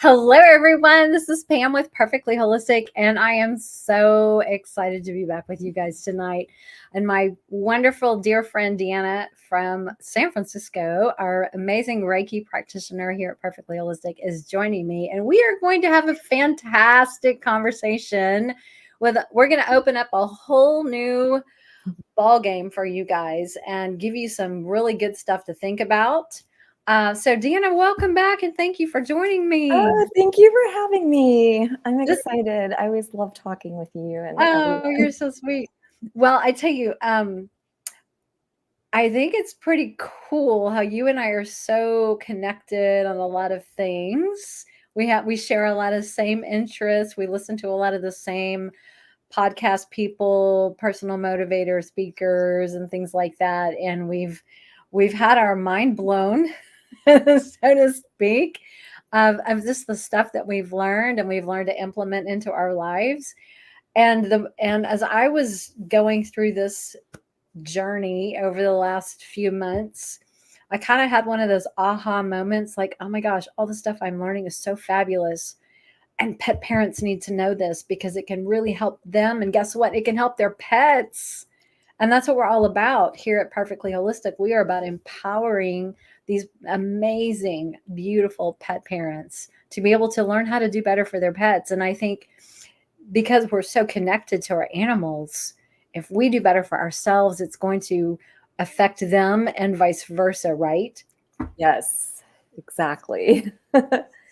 Hello, everyone. This is Pam with Perfectly Holistic, and I am so excited to be back with you guys tonight. And my wonderful dear friend Deanna from San Francisco, our amazing Reiki practitioner here at Perfectly Holistic, is joining me, and we are going to have a fantastic conversation. We're going to open up a whole new ball game for you guys and give you some really good stuff to think about. So, Deanna, welcome back and thank you for joining me. Oh, thank you for having me. I'm Just- excited. I always love talking with you and oh, everyone. you're so sweet. Well, I tell you, I think it's pretty cool how you and I are so connected on a lot of things. We share a lot of same interests. We listen to a lot of the same podcast people, personal motivator speakers, and things like that. And we've had our mind blown, so to speak, of just the stuff that we've learned and we've learned to implement into our lives. And as I was going through this journey over the last few months, I kind of had one of those aha moments like, oh my gosh, all the stuff I'm learning is so fabulous. And pet parents need to know this because it can really help them. And guess what? It can help their pets. And that's what we're all about here at Perfectly Holistic. We are about empowering these amazing, beautiful pet parents to be able to learn how to do better for their pets. And I think because we're so connected to our animals, if we do better for ourselves, it's going to affect them and vice versa, right? Yes, exactly.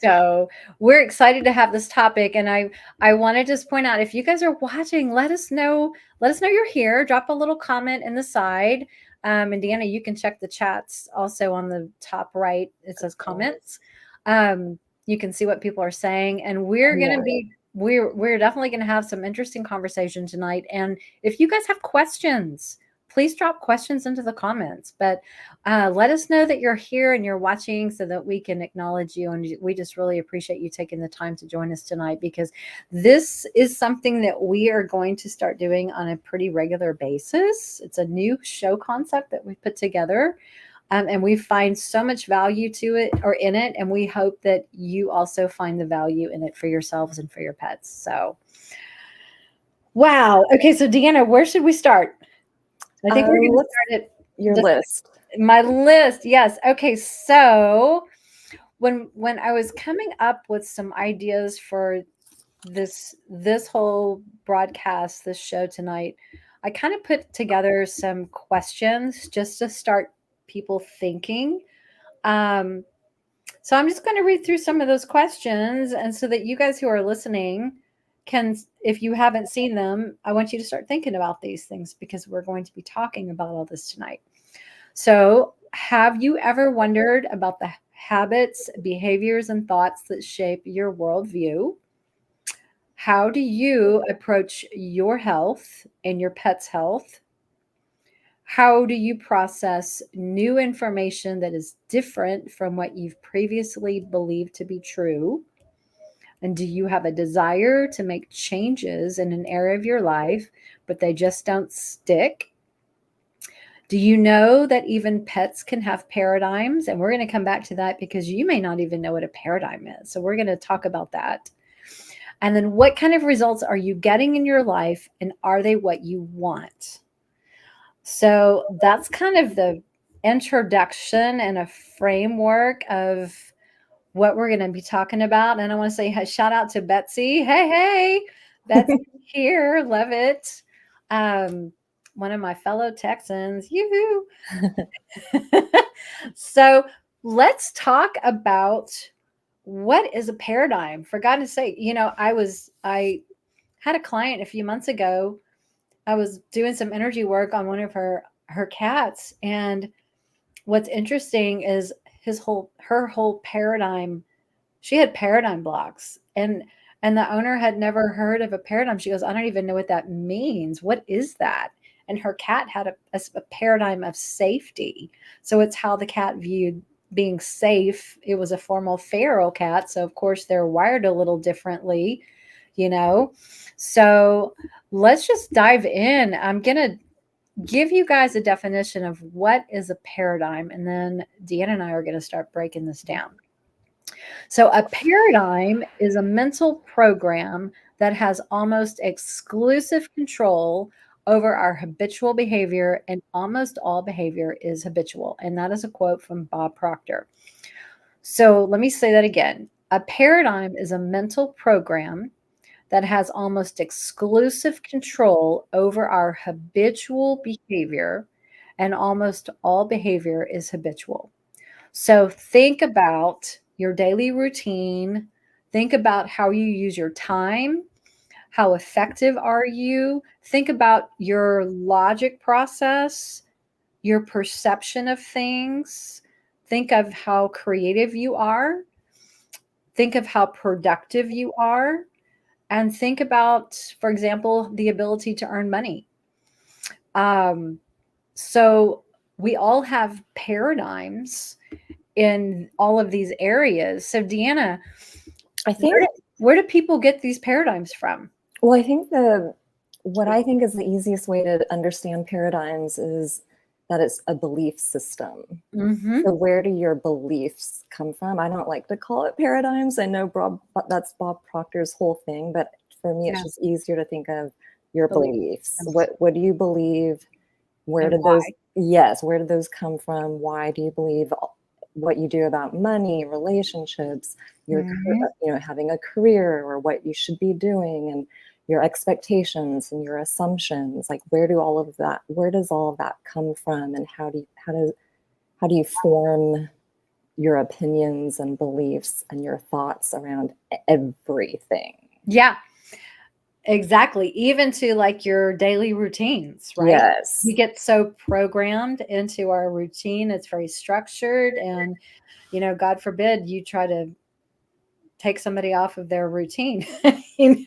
So we're excited to have this topic, and I want to just point out, if you guys are watching, let us know you're here. Drop a little comment in the side, and Deanna, you can check the chats also on the top right. It says comments. You can see what people are saying, and we're definitely going to have some interesting conversation tonight. And if you guys have questions, please drop questions into the comments. But let us know that you're here and you're watching so that we can acknowledge you. And we just really appreciate you taking the time to join us tonight, because this is something that we are going to start doing on a pretty regular basis. It's a new show concept that we put together. And we find so much value to it or in it. And we hope that you also find the value in it for yourselves and for your pets. So, wow. Okay. So, Deanna, where should we start? I think we're going to start at your list. My list. Yes. Okay. So when I was coming up with some ideas for this whole broadcast, this show tonight, I kind of put together some questions just to start people thinking. So I'm just going to read through some of those questions, and so that you guys who are listening can, if you haven't seen them, I want you to start thinking about these things, because we're going to be talking about all this tonight. So, have you ever wondered about the habits, behaviors, and thoughts that shape your worldview? How do you approach your health and your pet's health? How do you process new information that is different from what you've previously believed to be true? And do you have a desire to make changes in an area of your life, but they just don't stick? Do you know that even pets can have paradigms? And we're going to come back to that, because you may not even know what a paradigm is. So we're going to talk about that. And then, what kind of results are you getting in your life, and are they what you want? So that's kind of the introduction and a framework of what we're going to be talking about. And I want to say shout out to Betsy. Hey, Betsy here. Love it. One of my fellow Texans. Yoo-hoo. So let's talk about what is a paradigm. For goodness sake, I had a client a few months ago. I was doing some energy work on one of her cats, and what's interesting is her whole paradigm. She had paradigm blocks, and the owner had never heard of a paradigm. She goes, I don't even know what that means. What is that? And her cat had a paradigm of safety. So it's how the cat viewed being safe. It was a formal feral cat, so of course they're wired a little differently, So let's just dive in. I'm going to give you guys a definition of what is a paradigm, and then Deanna and I are going to start breaking this down. So a paradigm is a mental program that has almost exclusive control over our habitual behavior, and almost all behavior is habitual. And that is a quote from Bob Proctor. So let me say that again. A paradigm is a mental program that has almost exclusive control over our habitual behavior, and almost all behavior is habitual. So think about your daily routine. Think about how you use your time. How effective are you? Think about your logic process, your perception of things. Think of how creative you are. Think of how productive you are. And think about, for example, the ability to earn money. Um, so we all have paradigms in all of these areas. So Deanna, I think, where do people get these paradigms from? well, I think what I think is the easiest way to understand paradigms is that it's a belief system. Mm-hmm. So where do your beliefs come from? I don't like to call it paradigms. I know that's Bob Proctor's whole thing, but for me, it's just easier to think of your beliefs. What do you believe? Where did those? Yes, where did those come from? Why do you believe what you do about money, relationships, your having a career, or what you should be doing, and your expectations and your assumptions? Like, where does all of that come from, and how do you form your opinions and beliefs and your thoughts around everything? Yeah, exactly. Even to like your daily routines, right? Yes. We get so programmed into our routine. It's very structured. And, God forbid you try to take somebody off of their routine,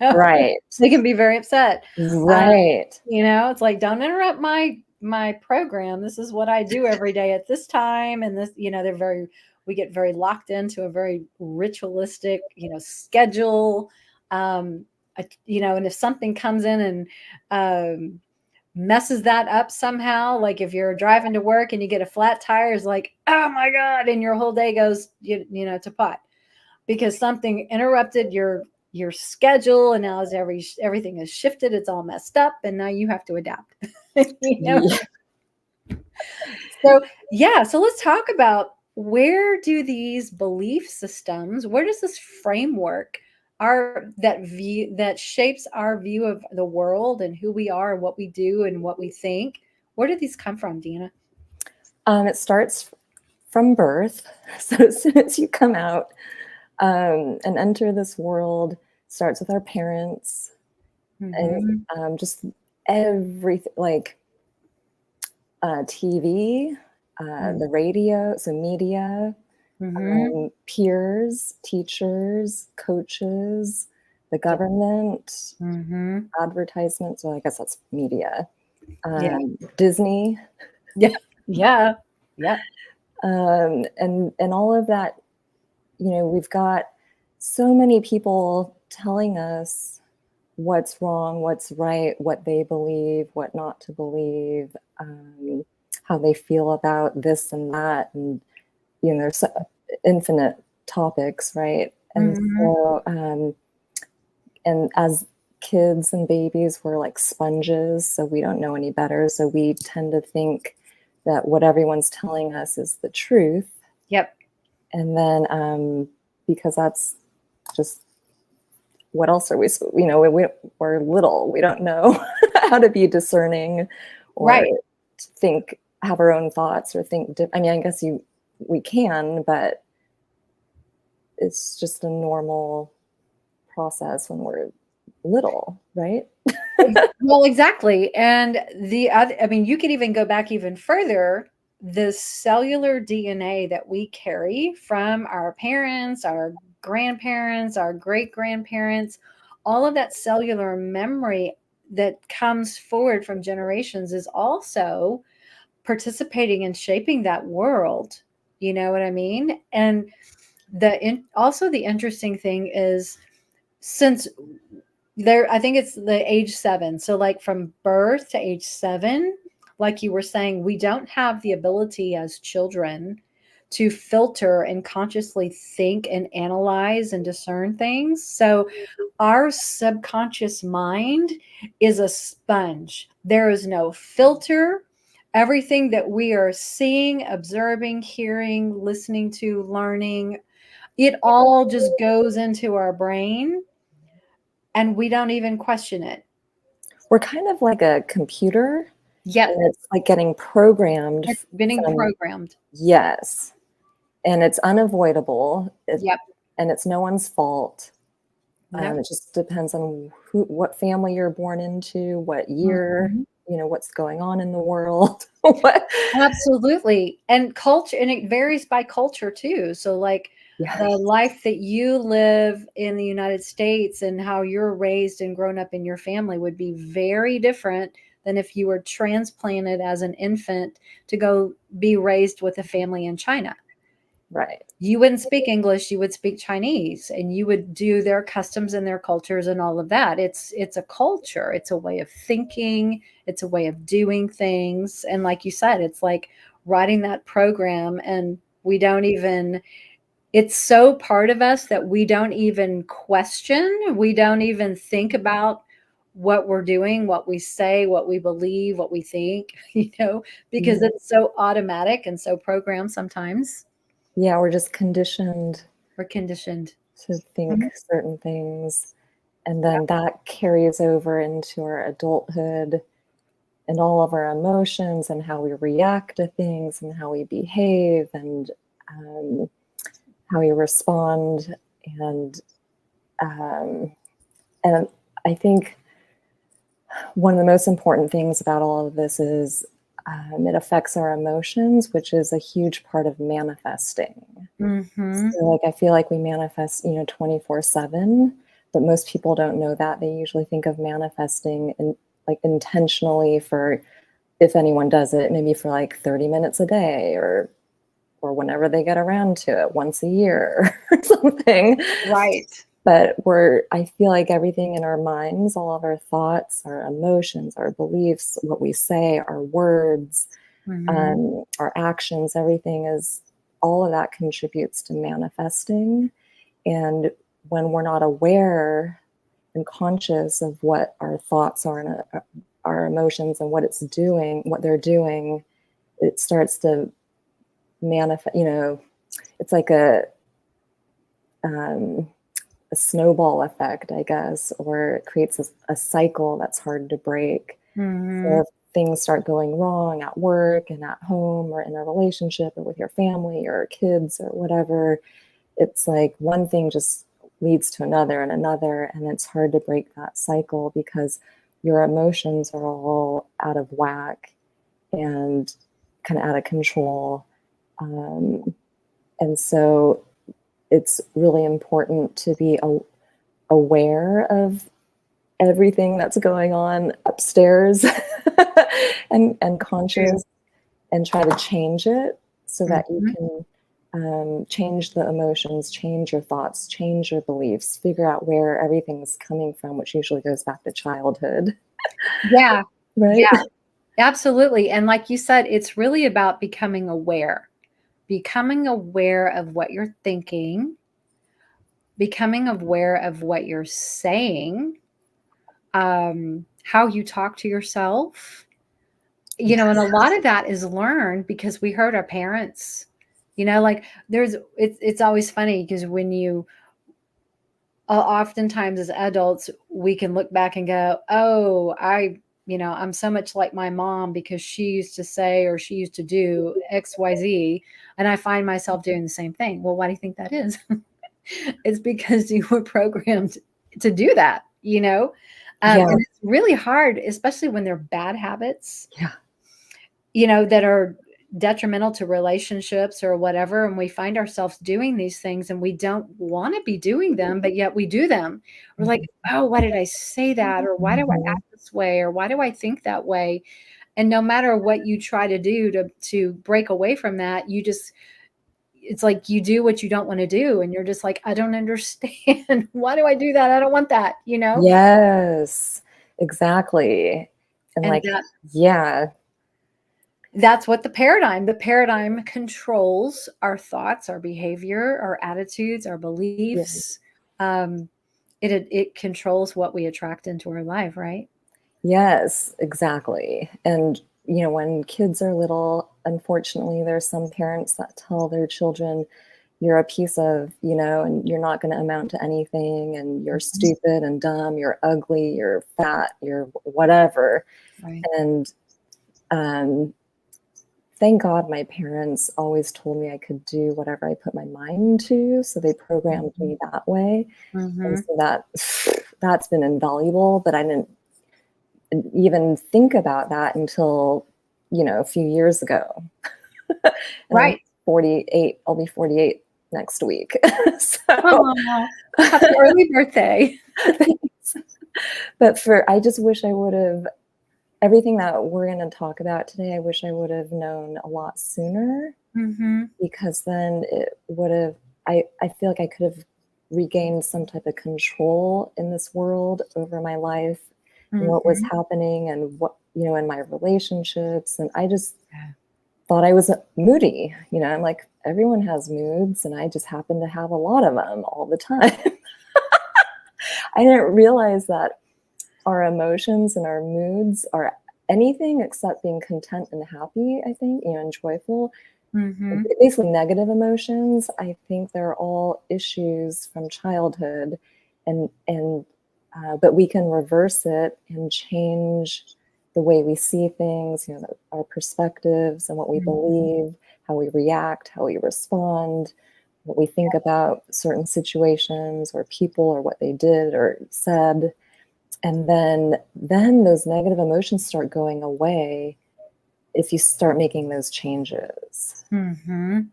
Right. they can be very upset. Right. It's like, don't interrupt my program. This is what I do every day at this time. And this, we get very locked into a very ritualistic, schedule. And if something comes in and messes that up somehow, like if you're driving to work and you get a flat tire, it's like, oh my God. And your whole day goes, to pot because something interrupted your schedule, and now as everything is shifted, it's all messed up, and now you have to adapt. Yeah. So let's talk about, where do these belief systems, where does this framework that shapes our view of the world and who we are and what we do and what we think, where do these come from, Deanna? It starts from birth. So as soon as you come out and enter this world, starts with our parents. Mm-hmm. And just everything, like TV, the radio, so media, Mm-hmm. peers, teachers, coaches, the government, Mm-hmm. advertisements. So I guess that's media. Yeah. Disney. Yeah. Yeah. Yeah. And all of that, we've got so many people telling us what's wrong, what's right, what they believe, what not to believe, how they feel about this and that. And, there's infinite topics, right? And so, and as kids and babies, we're like sponges, so we don't know any better. So we tend to think that what everyone's telling us is the truth. Yep. And then because that's just, what else are we, we're little, we don't know how to be discerning or Right. think, have our own thoughts or think. I mean, I guess we can, but it's just a normal process when we're little, right? Well, exactly. And the other, I mean, you could even go back even further. The cellular DNA that we carry from our parents, our grandparents, our great grandparents, all of that cellular memory that comes forward from generations is also participating in shaping that world. You know what I mean? And also the interesting thing is, since I think it's the age 7. So like from birth to age 7, like you were saying, we don't have the ability as children to filter and consciously think and analyze and discern things. So our subconscious mind is a sponge. There is no filter. Everything that we are seeing, observing, hearing, listening to, learning, it all just goes into our brain and we don't even question it. We're kind of like a computer. Yep. And it's like getting programmed. It's getting programmed. Yes. And it's unavoidable. Yep. And it's no one's fault. Nope. It just depends on what family you're born into, what year, what's going on in the world. Absolutely. And culture, and it varies by culture too. So like the life that you live in the United States and how you're raised and grown up in your family would be very different than if you were transplanted as an infant to go be raised with a family in China. Right. You wouldn't speak English, you would speak Chinese, and you would do their customs and their cultures and all of that. It's a culture, it's a way of thinking, it's a way of doing things. And like you said, it's like writing that program, and we don't even, it's so part of us that we don't even question, we don't even think about what we're doing, what we say, what we believe, what we think, because it's so automatic and so programmed sometimes. Yeah, we're just conditioned. We're conditioned to think certain things. And then that carries over into our adulthood and all of our emotions and how we react to things and how we behave and how we respond. And I think one of the most important things about all of this is it affects our emotions, which is a huge part of manifesting. So like, I feel like we manifest, 24/7, but most people don't know that. They usually think of manifesting like intentionally for, if anyone does it, maybe for like 30 minutes a day or whenever they get around to it, once a year or something. Right. But I feel like everything in our minds, all of our thoughts, our emotions, our beliefs, what we say, our words, our actions, all of that contributes to manifesting. And when we're not aware and conscious of what our thoughts are and our emotions and what they're doing, it starts to manifest, it's like a snowball effect, I guess, or it creates a cycle that's hard to break. So if things start going wrong at work and at home or in a relationship or with your family or kids or whatever, it's like one thing just leads to another, and it's hard to break that cycle because your emotions are all out of whack and kind of out of control. And so it's really important to be aware of everything that's going on upstairs and conscious and try to change it so that you can change the emotions, change your thoughts, change your beliefs, figure out where everything's coming from, which usually goes back to childhood. Yeah. Right? Yeah, absolutely. And like you said, it's really about becoming aware of what you're thinking, becoming aware of what you're saying, how you talk to yourself, and a lot of that is learned because we heard our parents, like it's always funny because when you oftentimes as adults, we can look back and go, oh, I'm so much like my mom because she used to say, or she used to do XYZ. And I find myself doing the same thing. Well, why do you think that is? It's because you were programmed to do that, and it's really hard, especially when they're bad habits, that are detrimental to relationships or whatever. And we find ourselves doing these things and we don't want to be doing them, but yet we do them. We're like, oh, why did I say that? Or why do I act this way? Or why do I think that way? And no matter what you try to do to break away from that, it's like you do what you don't want to do. And you're just like, I don't understand. Why do I do that? I don't want that, Yes, exactly. And like, that, yeah. That's what the paradigm controls our thoughts, our behavior, our attitudes, our Yeah. beliefs. Um, it controls what we attract into our life, right? Yes, exactly. And, when kids are little, unfortunately, there's some parents that tell their children, you're a piece of, and you're not going to amount to anything, and you're Mhm. stupid and dumb, you're ugly, you're fat, you're whatever. Right. And um, thank God my parents always told me I could do whatever I put my mind to. So they programmed Mhm. me that way. And Mhm. so that's been invaluable, but I didn't even think about that until, a few years ago. And I'm Right. 48. I'll be 48 next week. So Oh, happy early birthday. thanks. But I just wish I would have everything that we're going to talk about today. I wish I would have known a lot sooner, Mhm. because then it would have, I feel like I could have regained some type of control in this world over my life and what was Mhm. happening, and what, in my relationships. And I just Yeah. thought I was moody. I'm like, everyone has moods, and I just happen to have a lot of them all the time. I didn't realize that our emotions and our moods are anything except being content and happy, I think, and joyful. Mhm. Basically, negative emotions, I think they're all issues from childhood, but we can reverse it and change the way we see things, our perspectives and what we Mhm. believe, how we react, how we respond, what we think about certain situations or people or what they did or said. And then those negative emotions start going away if you start making those changes. Mhm.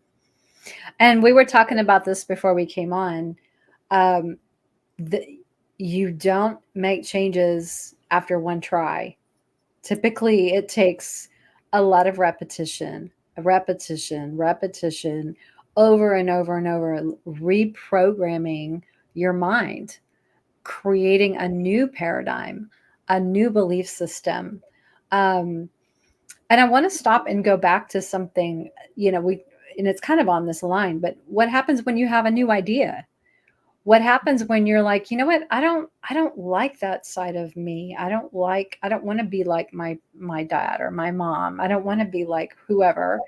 And we were talking about this before we came on. Um, you don't make changes after one try. Typically, it takes a lot of repetition, over and over and over, reprogramming your mind, creating a new paradigm, a new belief system. Um, and I want to stop and go back to something, and it's kind of on this line, but what happens when you have a new idea? What happens when you're like, you know what, I don't like that side of me. I don't want to be like my dad or my mom. I don't want to be like whoever.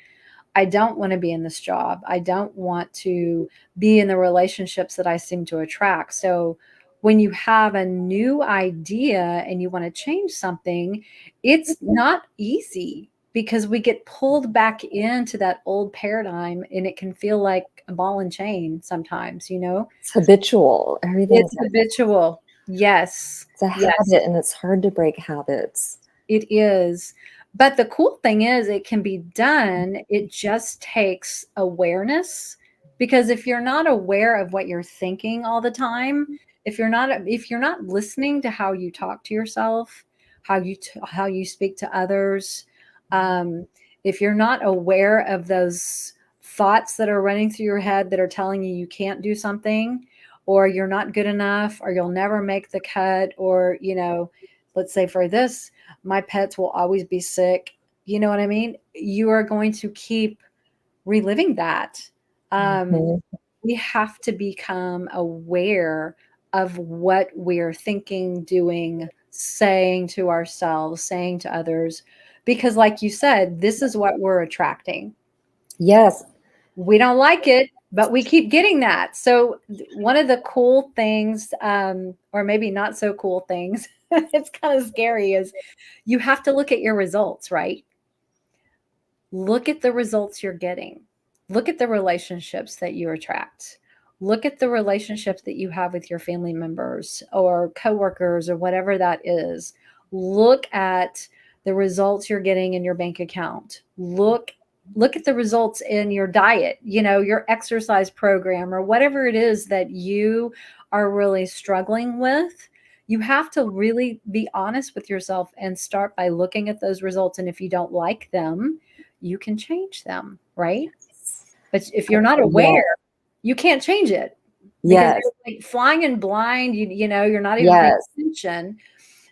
I don't want to be in this job. I don't want to be in the relationships that I seem to attract. So when you have a new idea and you want to change something, it's not easy because we get pulled back into that old paradigm and it can feel like a ball and chain sometimes. It's habitual. Everything's It's habitual. Yes. it's a Yes. habit, and it's hard to break habits. It is. But the cool thing is it can be done. It just takes awareness, because if you're not aware of what you're thinking all the time, if you're not listening to how you talk to yourself, how you speak to others, um, if you're not aware of those thoughts that are running through your head that are telling you can't do something, or you're not good enough, or you'll never make the cut, or let's say for this, my pets will always be sick. You know what I mean? You are going to keep reliving that. Um, Mhm. we have to become aware of what we're thinking, doing, saying to ourselves, saying to others, because, like you said, this is what we're attracting. Yes. We don't like it, but we keep getting that. So, one of the cool things, or maybe not so cool things, it's kind of scary, is you have to look at your results, right? Look at the results you're getting. Look at the relationships that you attract. Look at the relationships that you have with your family members or coworkers or whatever that is. Look at the results you're getting in your bank account. Look at the results in your diet, your exercise program, or whatever it is that you are really struggling with. You have to really be honest with yourself and start by looking at those results. And if you don't like them, you can change them, right? But if you're not Yeah. aware, you can't change it because Yes. you're like flying in blind. You're not even paying Yes. attention.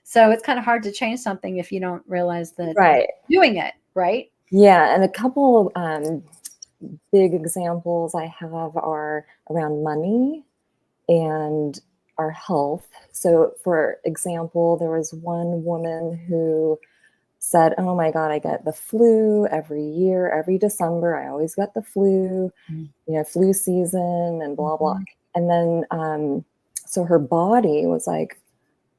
So it's kind of hard to change something if you don't realize that Right. you're doing it, right? Yeah, and a couple big examples I have are around money and our health. So, for example, there was one woman who said, "Oh my God, I get the flu every year, every December. I always get the flu, flu season and blah, blah." Mm-hmm. And then, so her body was like,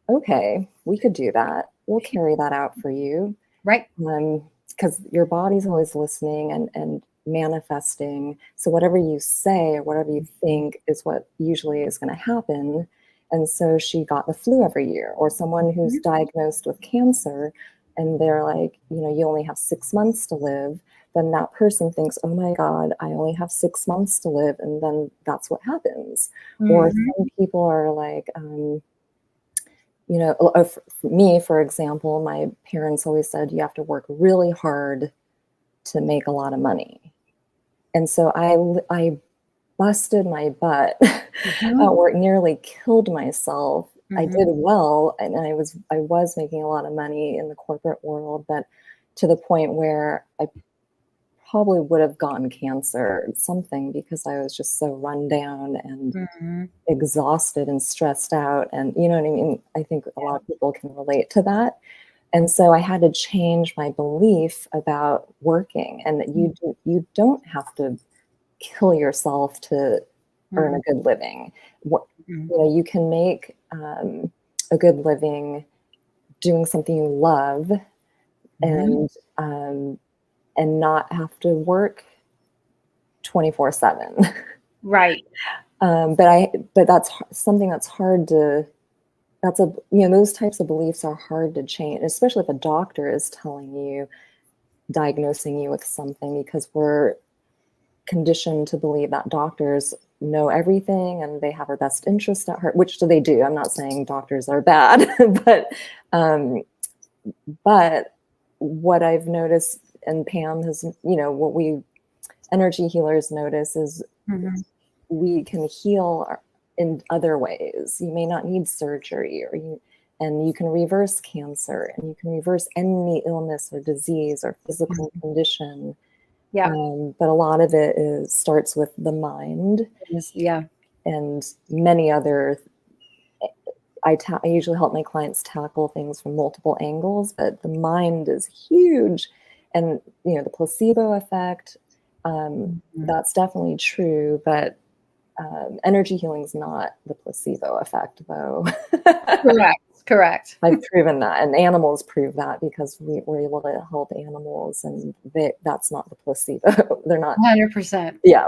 "Okay, we could do that. We'll carry that out for you." Right. Because your body's always listening and manifesting. So whatever you say or whatever you think is what usually is going to happen. And so she got the flu every year, or someone who's diagnosed with cancer and they're like, you only have 6 months to live. Then that person thinks, oh my God, I only have 6 months to live. And then that's what happens. Or Mm-hmm. some people are like, for me, for example, my parents always said you have to work really hard to make a lot of money. And so I busted my butt at work, nearly killed myself. I Mm-hmm. did well, and I was making a lot of money in the corporate world, but to the point where I probably would have gotten cancer or something, because I was just so run down and Mm-hmm. exhausted and stressed out. And you know what I mean? I think a lot of people can relate to that. And so I had to change my belief about working, and that you don't have to kill yourself to earn a good living. You can make a good living doing something you love, Mm-hmm. and not have to work 24/7. Right. But that's something that's hard to. Those types of beliefs are hard to change, especially if a doctor is telling you, diagnosing you with something, because we're conditioned to believe that doctors know everything and they have our best interest at heart, which they do. I'm not saying doctors are bad, um, but what I've noticed, and Pam has, what we energy healers notice, is Mm-hmm. we can heal in other ways. You may not need surgery, and you can reverse cancer, and you can reverse any illness or disease or physical condition. Yeah. But a lot of it starts with the mind, Yeah. and many other. I usually help my clients tackle things from multiple angles, but the mind is huge, and the placebo effect. That's definitely true, but energy healing is not the placebo effect, though. Correct. Correct. I've proven that, and animals prove that, because we're able to help animals, and that's not the placebo. They're not. 100%. Yeah.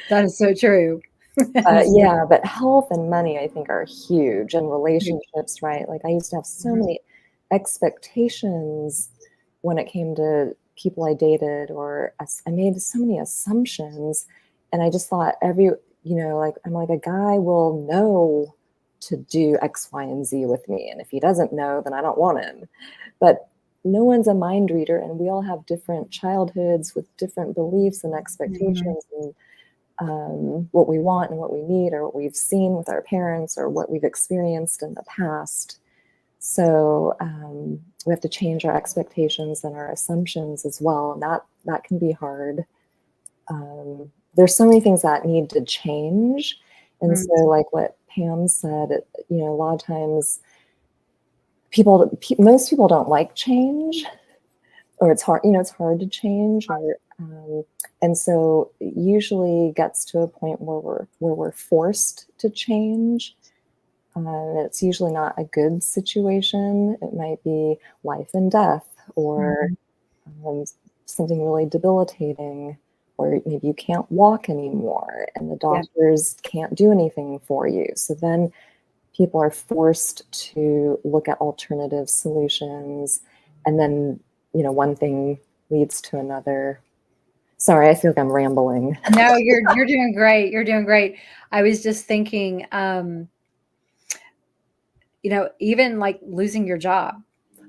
That is so true. Yeah, but health and money, I think, are huge, and relationships, right? Like, I used to have so many expectations when it came to people I dated, or I made so many assumptions, and I just thought like, I'm like, a guy will know to do X, Y, and Z with me, and if he doesn't know, then I don't want him. But no one's a mind reader, and we all have different childhoods with different beliefs and expectations, and what we want and what we need, or what we've seen with our parents, or what we've experienced in the past. So we have to change our expectations and our assumptions as well, and that can be hard. There's so many things that need to change, and so, like what Pam said, a lot of times most people don't like change, or it's hard. It's hard to change, and so it usually gets to a point where we're forced to change. It's usually not a good situation. It might be life and death, or something really debilitating, or maybe you can't walk anymore, and the doctors can't do anything for you. So then people are forced to look at alternative solutions, and then one thing leads to another. Sorry, I feel like I'm rambling. No, you're doing great. You're doing great. I was just thinking, even like losing your job.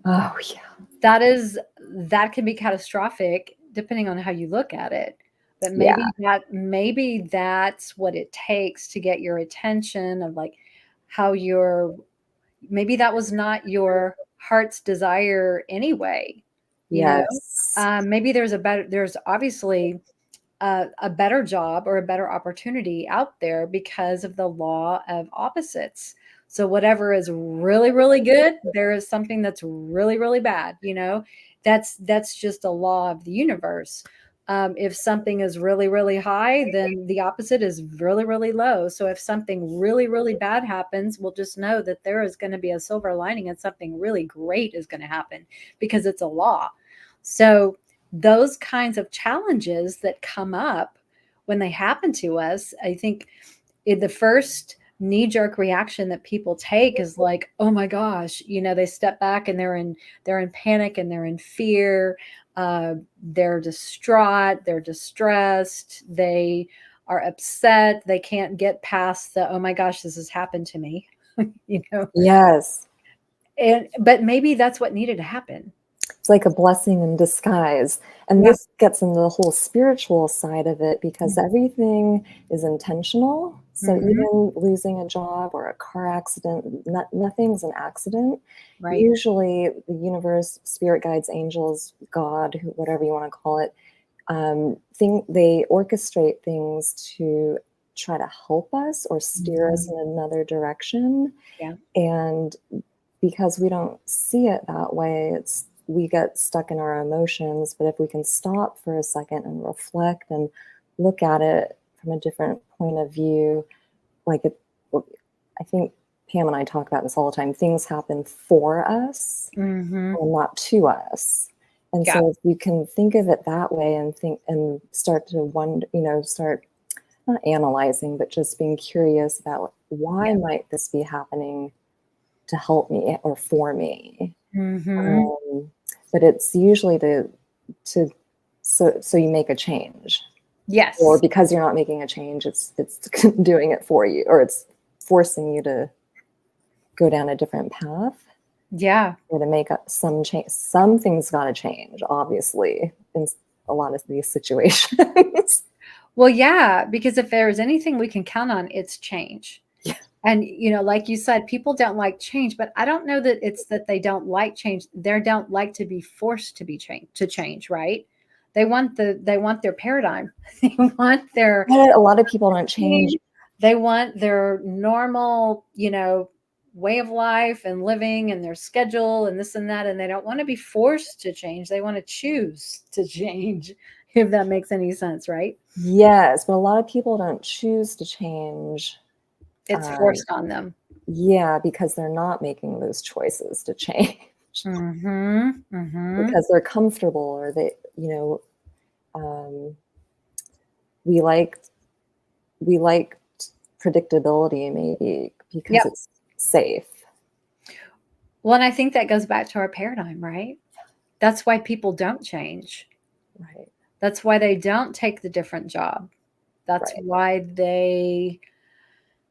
Oh yeah. That can be catastrophic depending on how you look at it. But Yeah. maybe that's what it takes to get your attention, of like maybe that was not your heart's desire anyway. You know, Yes. maybe there's obviously a better job or a better opportunity out there because of the law of opposites. So whatever is really, really good, there is something that's really, really bad. That's just a law of the universe. If something is really, really high, then the opposite is really, really low. So if something really, really bad happens, we'll just know that there is going to be a silver lining and something really great is going to happen because it's a law. So those kinds of challenges that come up when they happen to us, I think the first knee-jerk reaction that people take is like, oh my gosh, they step back and they're in panic and they're in fear. They're distraught, they're distressed, they are upset, they can't get past the, oh my gosh, this has happened to me. Yes. But maybe that's what needed to happen. It's like a blessing in disguise. And this gets into the whole spiritual side of it, because everything is intentional. So even losing a job or a car accident, nothing's an accident. Right. Usually the universe, spirit guides, angels, God, whatever you want to call it, they orchestrate things to try to help us or steer us in another direction. Yeah. And because we don't see it that way, we get stuck in our emotions. But if we can stop for a second and reflect and look at it from a different point of view, I think Pam and I talk about this all the time. Things happen for us and not to us. And so if you can think of it that way and start to wonder, start not analyzing, but just being curious about why might this be happening to help me or for me. But it's usually so you make a change. Yes. Or because you're not making a change, it's doing it for you, or it's forcing you to go down a different path. Yeah. Or to make some change. Something's got to change, obviously, in a lot of these situations. Well, yeah, because if there's anything we can count on, it's change. Yeah. And, like you said, people don't like change, but I don't know that it's that they don't like change. They don't like to be forced to change, right? They want their paradigm. They want their. A lot of people don't change. They want their normal, way of life and living and their schedule and this and that. And they don't want to be forced to change. They want to choose to change, if that makes any sense, right? Yes, but a lot of people don't choose to change. It's forced on them. Yeah, because they're not making those choices to change. Because they're comfortable, or they, we like predictability, maybe because it's safe. Well, and I think that goes back to our paradigm, right? That's why people don't change. Right. That's why they don't take the different job. That's why they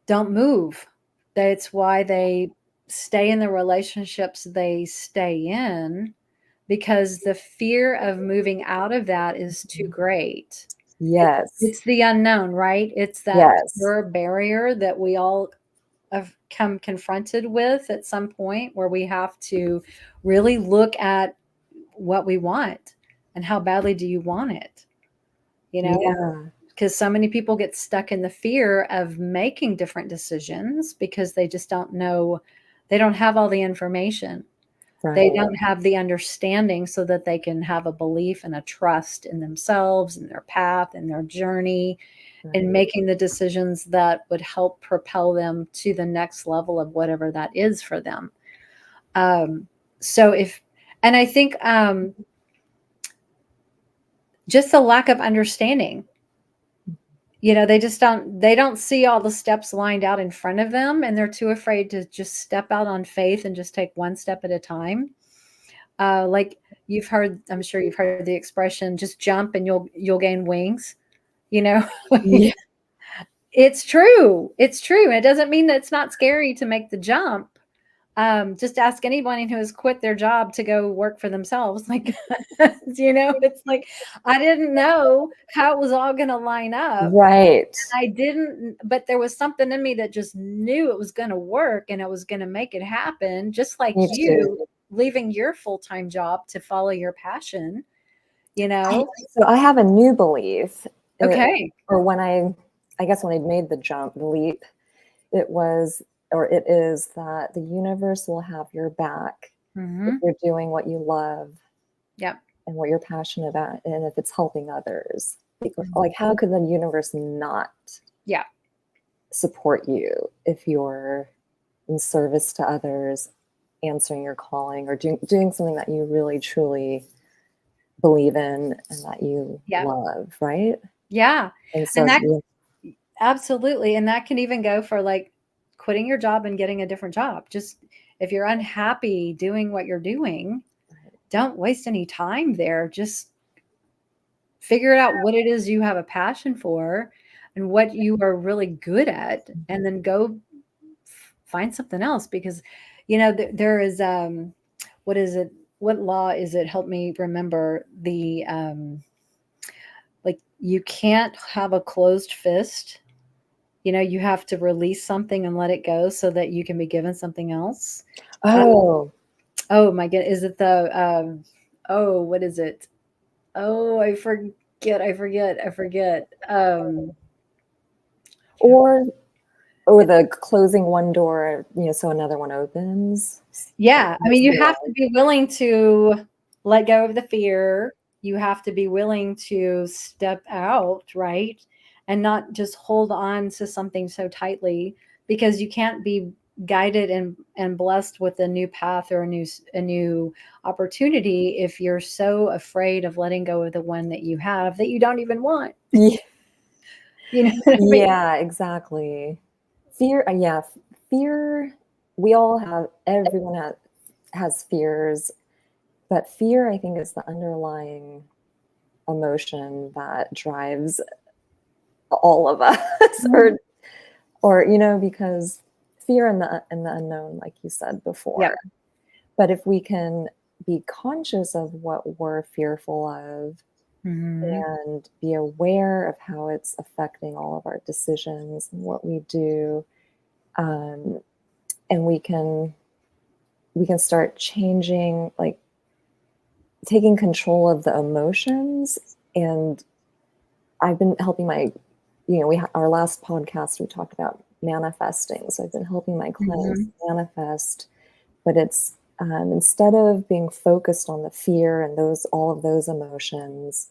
don't move. That's why they stay in the relationships they stay in, because the fear of moving out of that is too great. Yes. It's the unknown, right? It's that pure barrier that we all have come confronted with at some point, where we have to really look at what we want and how badly do you want it, because so many people get stuck in the fear of making different decisions because they just don't know. They don't have all the information. They don't have the understanding so that they can have a belief and a trust in themselves and their path and their journey, and making the decisions that would help propel them to the next level of whatever that is for them. And I think just the lack of understanding, they don't see all the steps lined out in front of them, and they're too afraid to just step out on faith and just take one step at a time. Like I'm sure you've heard the expression, just jump and you'll gain wings, Yeah. It's true. It's true. It doesn't mean that it's not scary to make the jump. Just ask anybody who has quit their job to go work for themselves. Like, it's like, I didn't know how it was all going to line up. Right. I didn't, but there was something in me that just knew it was going to work and it was going to make it happen. Just like you leaving your full-time job to follow your passion, you know? So I have a new belief. Okay. Or when I guess when I made the leap, it was, or it is, that the universe will have your back if you're doing what you love Yep. and what you're passionate about, and if it's helping others. Like, how could the universe not Yeah. support you if you're in service to others, answering your calling, or doing something that you really truly believe in and that you love, right? Yeah. And so And that absolutely. And that can even go for like quitting your job and getting a different job. Just if you're unhappy doing what you're doing, don't waste any time there. Just figure out what it is you have a passion for and what you are really good at, and then go find something else. Because, you know, there is, what is it? What law is it? Help me remember the, like you can't have a closed fist. You know, you have to release something and let it go so that you can be given something else. Oh my God. Is it the, oh, what is it? Oh, I forget. Or the closing one door, so another one opens. Yeah. I mean, you have to be willing to let go of the fear. You have to be willing to step out, right? And not just hold on to something so tightly, because you can't be guided and blessed with a new path or a new opportunity if you're so afraid of letting go of the one that you have that you don't even want. Yeah. You know what I mean? Yeah, exactly. Fear, fear, we all have, everyone has fears, but fear, I think, is the underlying emotion that drives all of us. or because fear and the unknown, like you said before. Yep. But if we can be conscious of what we're fearful of, and be aware of how it's affecting all of our decisions and what we do, and we can start changing, like taking control of the emotions. And I've been helping our last podcast, we talked about manifesting. So I've been helping my clients manifest, but it's instead of being focused on the fear and all of those emotions,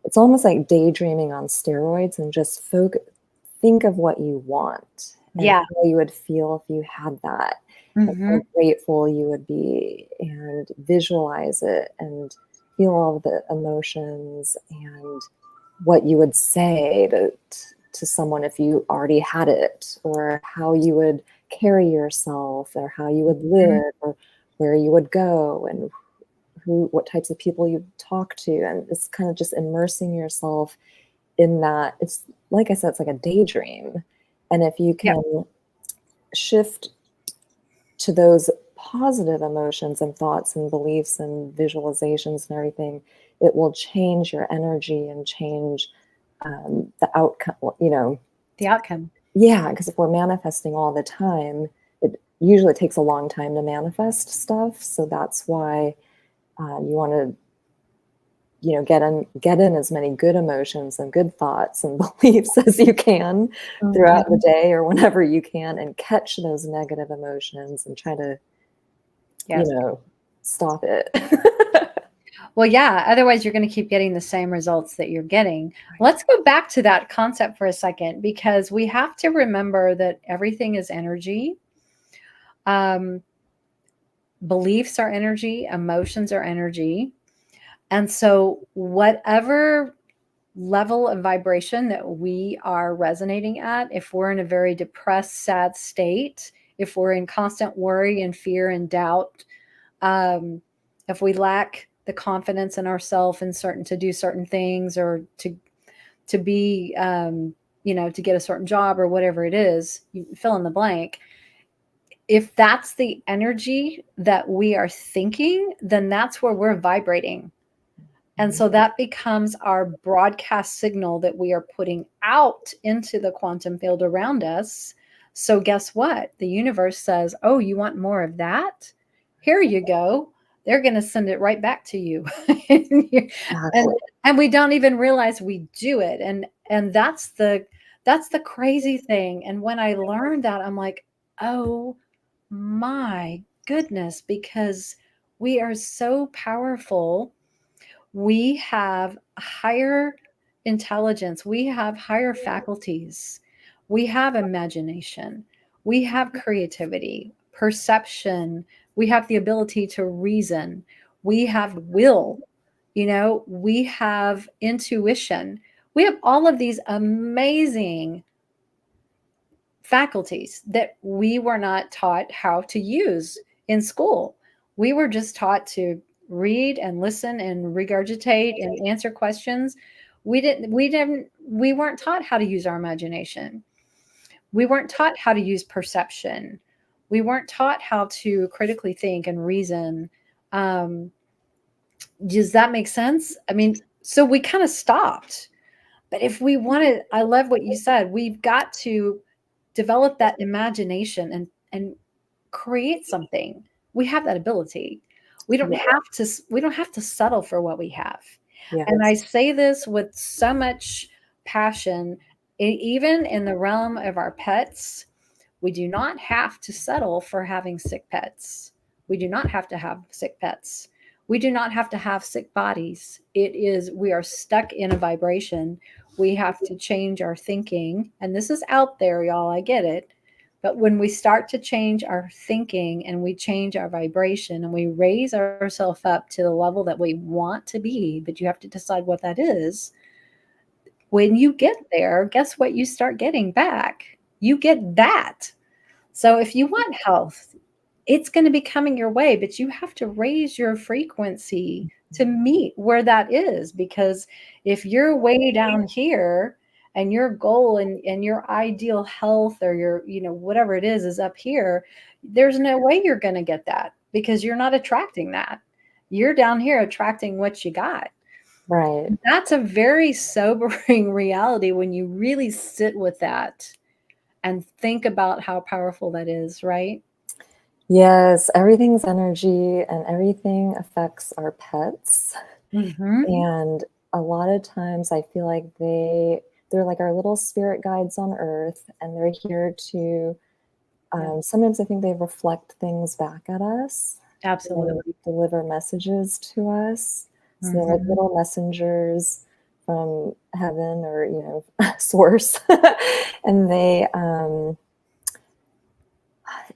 it's almost like daydreaming on steroids, and just think of what you want and how you would feel if you had that, and how grateful you would be, and visualize it and feel all the emotions, and what you would say to someone if you already had it, or how you would carry yourself, or how you would live, or where you would go, and what types of people you talk to. And it's kind of just immersing yourself in that. It's like I said, it's like a daydream. And if you can shift to those positive emotions and thoughts and beliefs and visualizations and everything, it will change your energy and change the outcome. The outcome. Yeah, because if we're manifesting all the time, it usually takes a long time to manifest stuff. So that's why you want to, get in as many good emotions and good thoughts and beliefs as you can throughout the day, or whenever you can, and catch those negative emotions and try to, stop it. Well, yeah. Otherwise, you're going to keep getting the same results that you're getting. Let's go back to that concept for a second, because we have to remember that everything is energy. Beliefs are energy. Emotions are energy. And so whatever level of vibration that we are resonating at, if we're in a very depressed, sad state, if we're in constant worry and fear and doubt, if we lack the confidence in ourselves and to do certain things, or to be, to get a certain job or whatever it is, you fill in the blank. If that's the energy that we are thinking, then that's where we're vibrating. And so that becomes our broadcast signal that we are putting out into the quantum field around us. So guess what? The universe says, oh, you want more of that? here you go. They're going to send it right back to you. and, Exactly. and we don't even realize we do it. And that's the crazy thing. And when I learned that, I'm like, oh my goodness, because we are so powerful. We have higher intelligence, we have higher faculties, we have imagination, we have creativity, perception, we have the ability to reason, we have will, we have intuition. We have all of these amazing faculties that we were not taught how to use in school. We were just taught to read and listen and regurgitate and answer questions. We weren't taught how to use our imagination. We weren't taught how to use perception. We weren't taught how to critically think and reason. Um, does that make sense? I mean, so we kind of stopped. But if we wanted, I love what you said, we've got to develop that imagination and create something. We have that ability. We don't Yeah. have to settle for what we have. Yes. And I say this with so much passion, even in the realm of our pets, we do not have to settle for having sick pets. We do not have to have sick pets. We do not have to have sick bodies. We are stuck in a vibration. We have to change our thinking. And this is out there, y'all. I get it. But when we start to change our thinking and we change our vibration and we raise ourselves up to the level that we want to be, but you have to decide what that is. When you get there, guess what you start getting back? You get that. So if you want health, it's going to be coming your way, but you have to raise your frequency to meet where that is. Because if you're way down here and your goal and your ideal health or your, whatever it is up here, there's no way you're going to get that because you're not attracting that. You're down here attracting what you got. Right. That's a very sobering reality when you really sit with that and think about how powerful that is, right? Yes, everything's energy and everything affects our pets. Mm-hmm. And a lot of times I feel like they're like our little spirit guides on earth, and they're here to sometimes I think they reflect things back at us. Absolutely. Deliver messages to us. So they're like Mm-hmm. little messengers from heaven or source. And they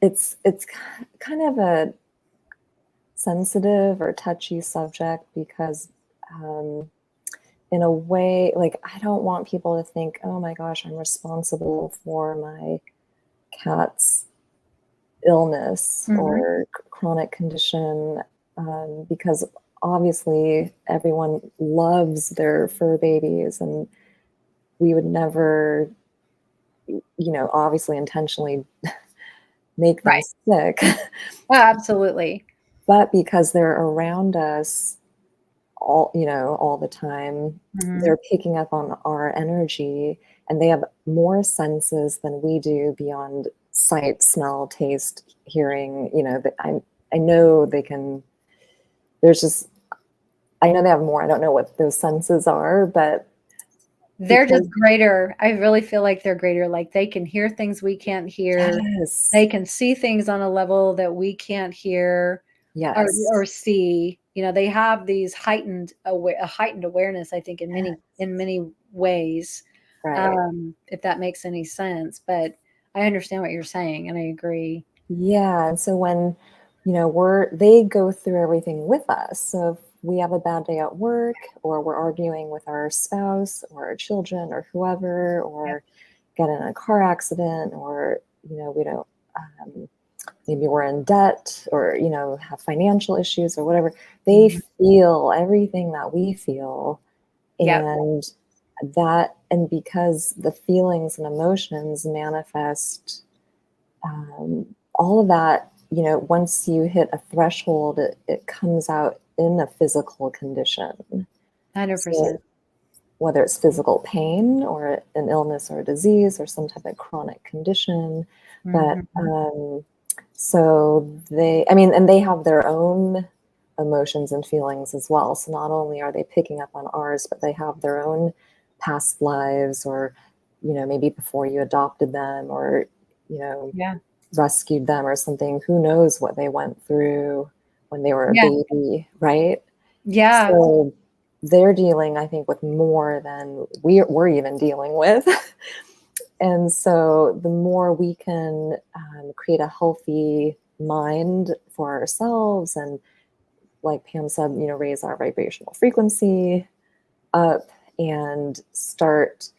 it's kind of a sensitive or touchy subject because in a way, like, I don't want people to think, oh my gosh, I'm responsible for my cat's illness Mm-hmm. or chronic condition, because obviously everyone loves their fur babies, and we would never, obviously intentionally make them Right. sick. Oh, absolutely. But because they're around us all the time, Mm-hmm. they're picking up on our energy, and they have more senses than we do beyond sight, smell, taste, hearing. I know they can. I know they have more. I don't know what those senses are, but They're just greater. I really feel like they're greater. Like they can hear things we can't hear. Yes. They can see things on a level that we can't hear Yes. or see. They have these heightened awareness, I think, in many ways. Right. If that makes any sense. But I understand what you're saying, and I agree. Yeah. And so when, they go through everything with us. So if we have a bad day at work, or we're arguing with our spouse or our children or whoever, or get in a car accident, or, we don't, maybe we're in debt, or, have financial issues or whatever, they feel everything that we feel. Yep. And because the feelings and emotions manifest, all of that, once you hit a threshold, it comes out in a physical condition. 100%. So whether it's physical pain or an illness or a disease or some type of chronic condition. But So and they have their own emotions and feelings as well. So not only are they picking up on ours, but they have their own past lives, or, maybe before you adopted them, or, Yeah. rescued them or something. Who knows what they went through when they were a Yeah. baby, right? Yeah. So they're dealing, I think, with more than we're even dealing with. And so the more we can create a healthy mind for ourselves, and like Pam said, raise our vibrational frequency up, and start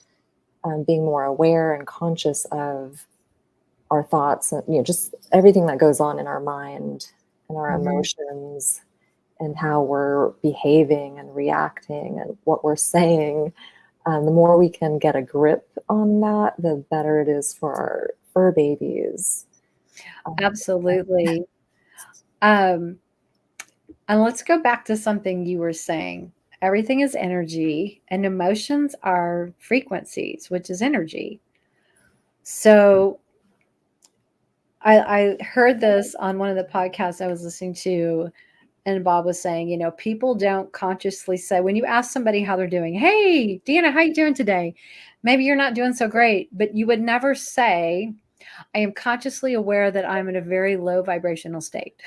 being more aware and conscious of our thoughts, and just everything that goes on in our mind and our Mhm. emotions, and how we're behaving and reacting and what we're saying. The more we can get a grip on that, the better it is for our fur babies. Absolutely. Um, and let's go back to something you were saying. Everything is energy, and emotions are frequencies, which is energy. So I heard this on one of the podcasts I was listening to, and Bob was saying, people don't consciously say, when you ask somebody how they're doing, hey, Deanna, how you doing today? Maybe you're not doing so great, but you would never say, I am consciously aware that I'm in a very low vibrational state.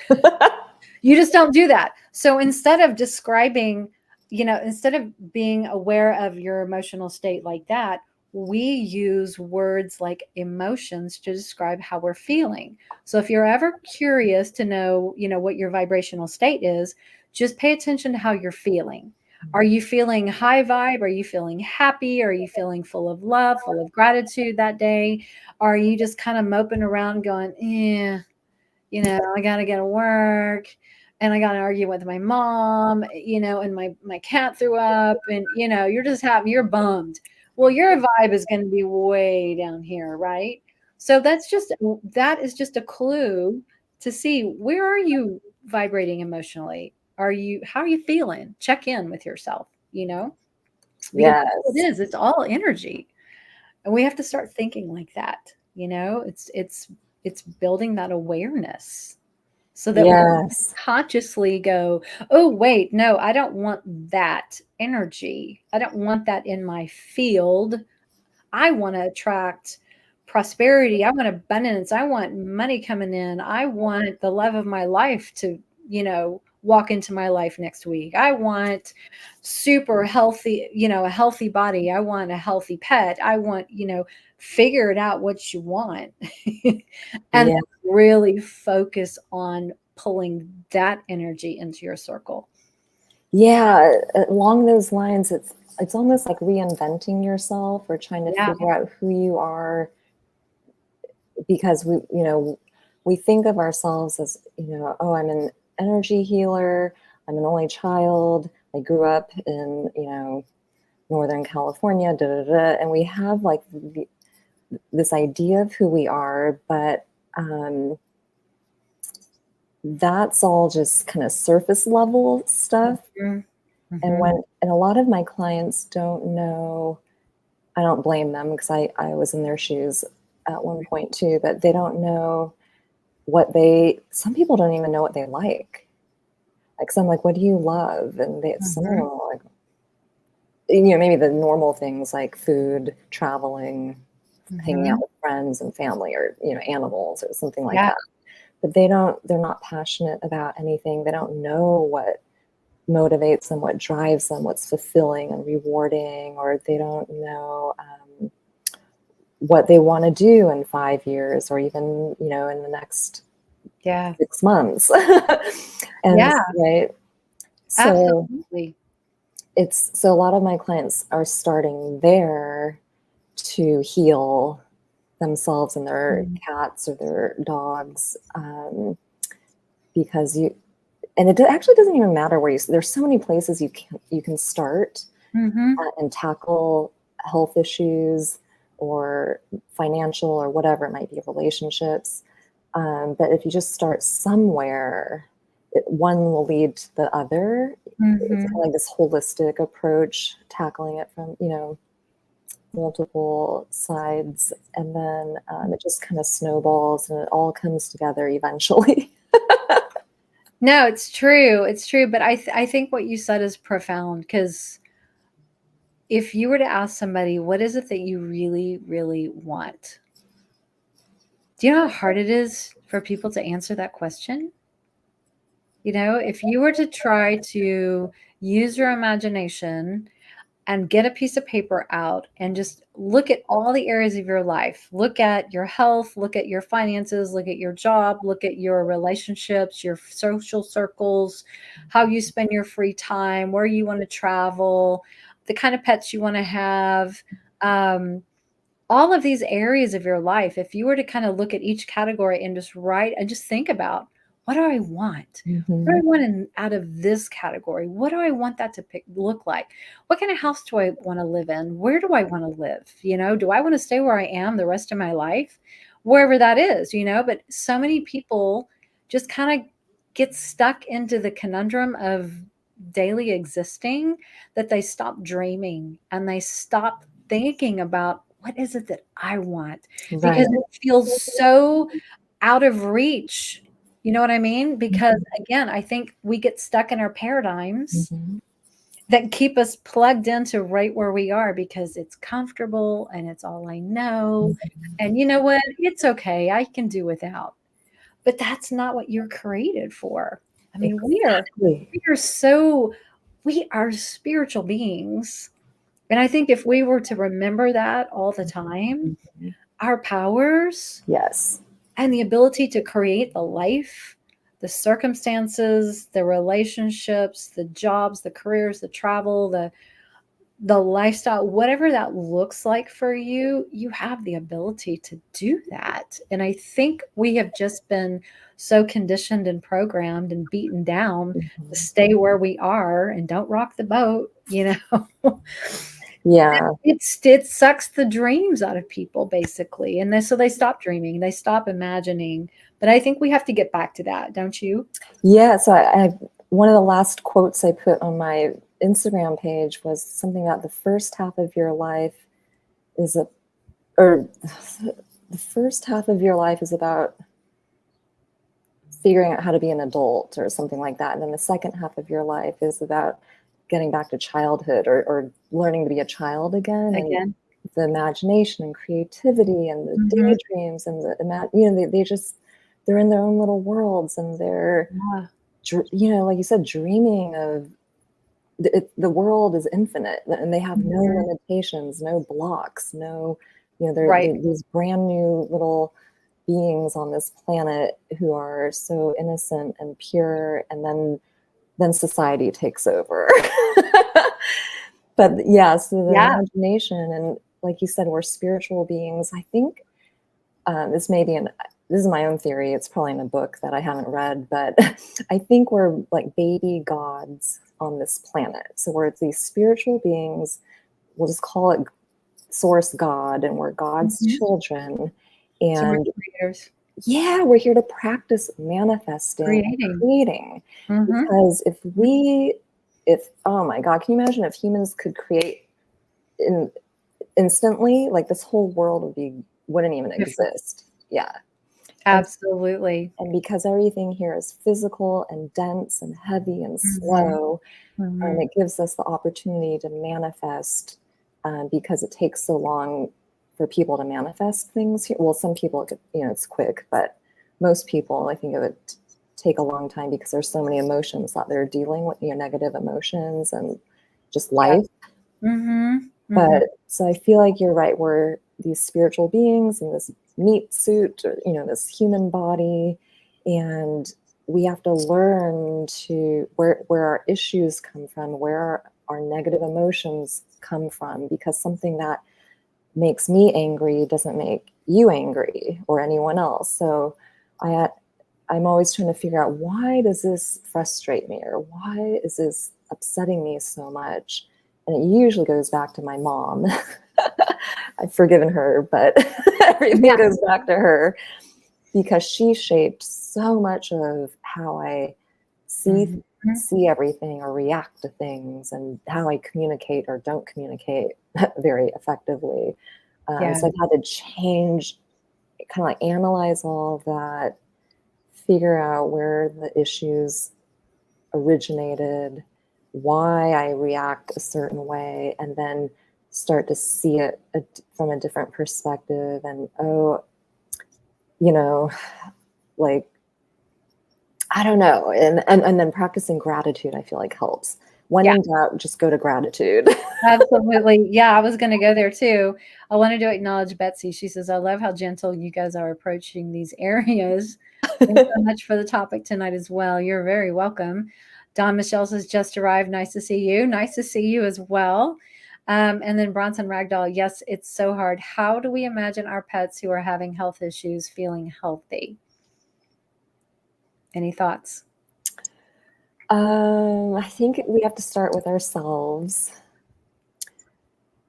You just don't do that. So instead of describing, instead of being aware of your emotional state like that, we use words like emotions to describe how we're feeling. So if you're ever curious to know, what your vibrational state is, just pay attention to how you're feeling. Are you feeling high vibe? Are you feeling happy? Are you feeling full of love, full of gratitude that day? Are you just kind of moping around going, yeah, I got to go to work, and I got to argue with my mom, and my cat threw up, and you're bummed. Well, your vibe is going to be way down here, right? So that is just a clue to see, where are you vibrating emotionally? How are you feeling? Check in with yourself, because that's what it Yes. is. It's all energy. And we have to start thinking like that. It's building that awareness so that we Yes. consciously go, oh, wait, no, I don't want that energy. I don't want that in my field. I want to attract prosperity. I want abundance. I want money coming in. I want the love of my life to, walk into my life next week. I want super healthy, a healthy body. I want a healthy pet. I want, figure it out what you want. And Yeah. really focus on pulling that energy into your circle. Yeah. Along those lines, it's almost like reinventing yourself, or trying to Yeah. figure out who you are, because we think of ourselves as, oh, I'm an energy healer, I'm an only child, I grew up in, Northern California, da, da, da, and we have like this idea of who we are, but that's all just kind of surface level stuff. Mhm. And Mhm. a lot of my clients don't know, I don't blame them, because I was in their shoes at one point too, but they don't know some people don't even know what they like. Like, so I'm like, what do you love? And some of them Mhm. are like, maybe the normal things like food, traveling, hanging out Mhm. with friends and family, or, animals or something like Yeah. that. But they're not passionate about anything. They don't know what motivates them, what drives them, what's fulfilling and rewarding, or they don't know what they want to do in 5 years, or even, in the next Yeah. 6 months. And Yeah. right. So Absolutely. so a lot of my clients are starting there to heal themselves and their Mhm. cats or their dogs, because and it actually doesn't even matter where there's so many places you can start Mhm. and tackle health issues, or financial, or whatever it might be, relationships. But if you just start somewhere, one will lead to the other. It's kind of Mhm. like this holistic approach, tackling it from, multiple sides, and then it just kind of snowballs and it all comes together eventually. No, it's true. It's true. But I think what you said is profound, because if you were to ask somebody, what is it that you really, really want? Do you know how hard it is for people to answer that question? You know, if you were to try to use your imagination and get a piece of paper out and just look at all the areas of your life, look at your health, look at your finances, look at your job, look at your relationships, your social circles, how you spend your free time, where you want to travel, the kind of pets you want to have, all of these areas of your life, if you were to kind of look at each category and just write and just think about, what do I want? What do I want out of this category? What do I want that to look like? What kind of house do I want to live in? Where do I want to live? You know, do I want to stay where I am the rest of my life? Wherever that is, you know, but so many people just kind of get stuck into the conundrum of daily existing that they stop dreaming and they stop thinking about, what is it that I want? Right. Because it feels so out of reach. You know what I mean? Because again, I think we get stuck in our paradigms that keep us plugged into right where we are because it's comfortable and it's all I know. And you know what? It's okay. I can do without. But that's not what you're created for. I mean, Exactly. we are spiritual beings. And I think if we were to remember that all the time, our powers Yes. and the ability to create the life, the circumstances, the relationships, the jobs, the careers, the travel, the lifestyle, whatever that looks like for you, you have the ability to do that. And I think we have just been so conditioned and programmed and beaten down to stay where we are and don't rock the boat, you know. Yeah. It sucks the dreams out of people, basically. And so they stop dreaming, they stop imagining. But I think we have to get back to that, don't you? Yeah. So I one of the last quotes I put on my Instagram page was something about the first half of your life is the first half of your life is about figuring out how to be an adult or something like that. And then the second half of your life is about getting back to childhood or learning to be a child again. And the imagination and creativity and the daydreams and they're in their own little worlds, and they're, like you said, dreaming of the world is infinite and they have no limitations, no blocks, they're these brand new little beings on this planet who are so innocent and pure, and then society takes over. But so the imagination, and like you said, we're spiritual beings. I think this is my own theory. It's probably in a book that I haven't read, but I think we're like baby gods on this planet. So we're these spiritual beings. We'll just call it Source God, and we're God's children. And we're here to practice manifesting and creating. Because oh my God, can you imagine if humans could create instantly? Like this whole world wouldn't even exist. Yeah. Absolutely. And because everything here is physical and dense and heavy and slow, it gives us the opportunity to manifest, because it takes so long for people to manifest things. Well, some people, it's quick, but most people, I think, it would take a long time because there's so many emotions that they're dealing with, negative emotions and just life. But so I feel like you're right. We're these spiritual beings in this meat suit, or, this human body, and we have to learn to where our issues come from, where our negative emotions come from, because something that makes me angry doesn't make you angry or anyone else. So I'm always trying to figure out, why does this frustrate me, or why is this upsetting me so much? And it usually goes back to my mom. I've forgiven her, but everything goes back to her, because she shaped so much of how I see see everything or react to things, and how I communicate or don't communicate very effectively. Yeah. So I've had to change, kind of like analyze all of that, figure out where the issues originated, why I react a certain way, and then start to see it from a different perspective. And, oh, like, I don't know. And then practicing gratitude, I feel like helps. When Yeah. in doubt, just go to gratitude. Absolutely. Yeah, I was going to go there too. I wanted to acknowledge Betsy. She says, I love how gentle you guys are approaching these areas. Thanks so much for the topic tonight as well. You're very welcome. Don Michelle says, just arrived. Nice to see you. Nice to see you as well. And then Bronson Ragdoll, yes, it's so hard. How do we imagine our pets who are having health issues feeling healthy? Any thoughts? I think we have to start with ourselves.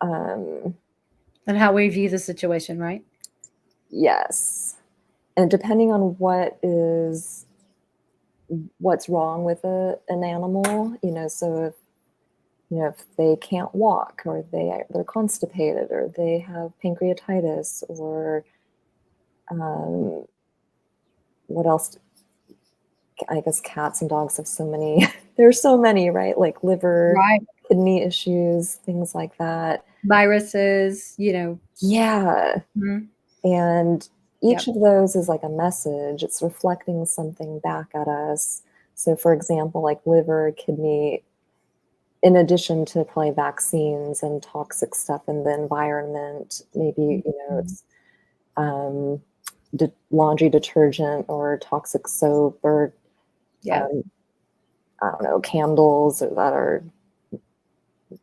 And how we view the situation, right? Yes. And depending on what's wrong with an animal, so if they can't walk, or they're constipated, or they have pancreatitis, or what else? I guess cats and dogs have so many. There's so many, right? Like liver, Right. kidney issues, things like that. Viruses, Yeah. Mhm. And each Yep. of those is like a message. It's reflecting something back at us. So, for example, like liver, kidney, in addition to probably vaccines and toxic stuff in the environment, maybe, it's laundry detergent or toxic soap, or Yeah. I don't know, candles that are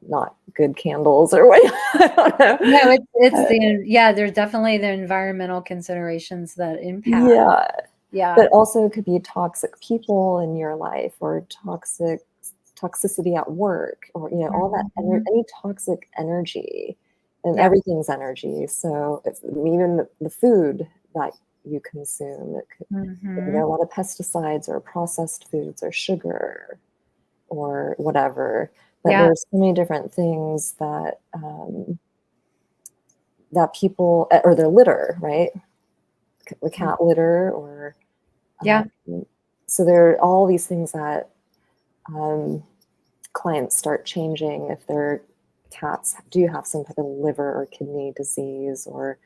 not good candles, or what. I don't know. No, there's definitely the environmental considerations that impact. Yeah. Yeah. But also it could be toxic people in your life, or toxicity at work, or all that any toxic energy, and Yeah. everything's energy. So even the food that you consume, it could, a lot of pesticides or processed foods or sugar or whatever. But Yeah. there's so many different things that that people, or their litter, right? The cat litter, or Yeah. so there are all these things that clients start changing if their cats do have some type of liver or kidney disease, or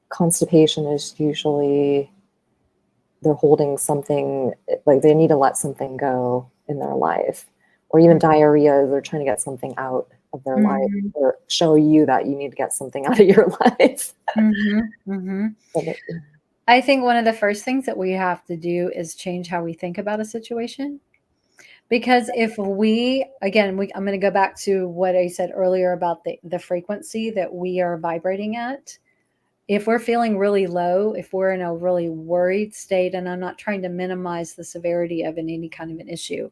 constipation is usually they're holding something, like they need to let something go in their life, or even diarrhea, they're trying to get something out of their life, or show you that you need to get something out of your life. I think one of the first things that we have to do is change how we think about a situation. Because if we, again, I'm going to go back to what I said earlier about the frequency that we are vibrating at. If we're feeling really low, if we're in a really worried state, and I'm not trying to minimize the severity of any kind of an issue,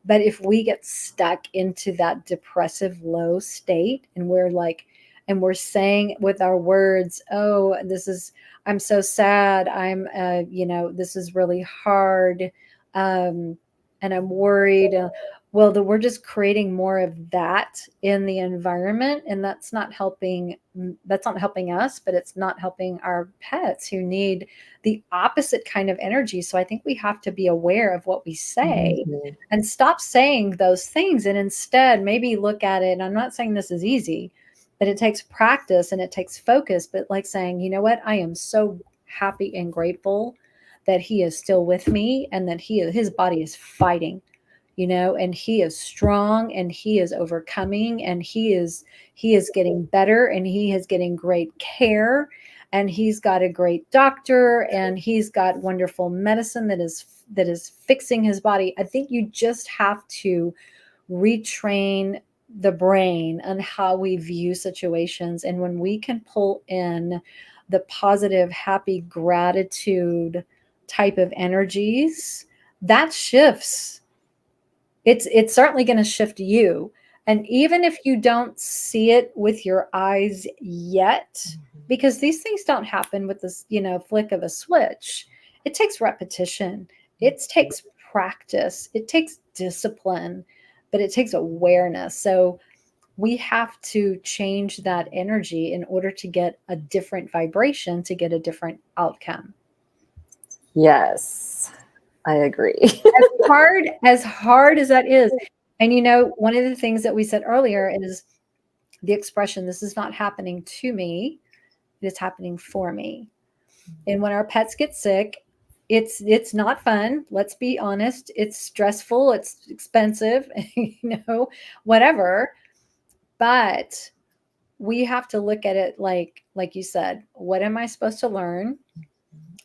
but if we get stuck into that depressive low state, and we're saying with our words, oh, I'm so sad. This is really hard. And I'm worried. We're just creating more of that in the environment, and that's not helping us, but it's not helping our pets who need the opposite kind of energy. So I think we have to be aware of what we say and stop saying those things, and instead maybe look at it. And I'm not saying this is easy, but it takes practice and it takes focus, but like saying, you know what, I am so happy and grateful that he is still with me, and that his body is fighting, and he is strong, and he is overcoming, and he is getting better, and he is getting great care, and he's got a great doctor, and he's got wonderful medicine that is fixing his body. I think you just have to retrain the brain on how we view situations. And when we can pull in the positive, happy, gratitude type of energies, that shifts. It's certainly going to shift you. And even if you don't see it with your eyes yet, because these things don't happen with this, flick of a switch, it takes repetition. It takes practice. It takes discipline, but it takes awareness. So we have to change that energy in order to get a different vibration, to get a different outcome. Yes, I agree. As hard as that is. And you know, one of the things that we said earlier is the expression, this is not happening to me, it is happening for me. And when our pets get sick, it's not fun. Let's be honest. It's stressful, it's expensive, you know, whatever. But we have to look at it like you said, what am I supposed to learn?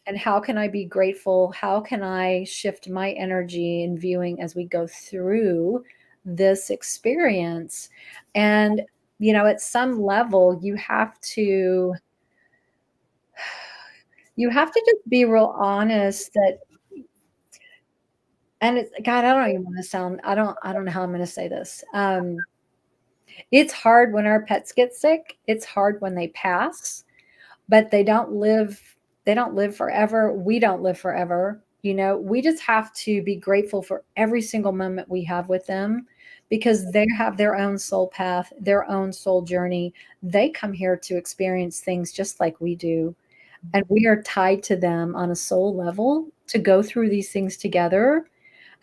And how can I be grateful? How can I shift my energy and viewing as we go through this experience? And, you know, at some level, you have to just be real honest that, and it's, God, I don't even want to sound, I don't know how I'm going to say this. It's hard when our pets get sick. It's hard when they pass, but they don't live forever. We don't live forever. You know, we just have to be grateful for every single moment we have with them, because they have their own soul path, their own soul journey. They come here to experience things just like we do. And we are tied to them on a soul level to go through these things together.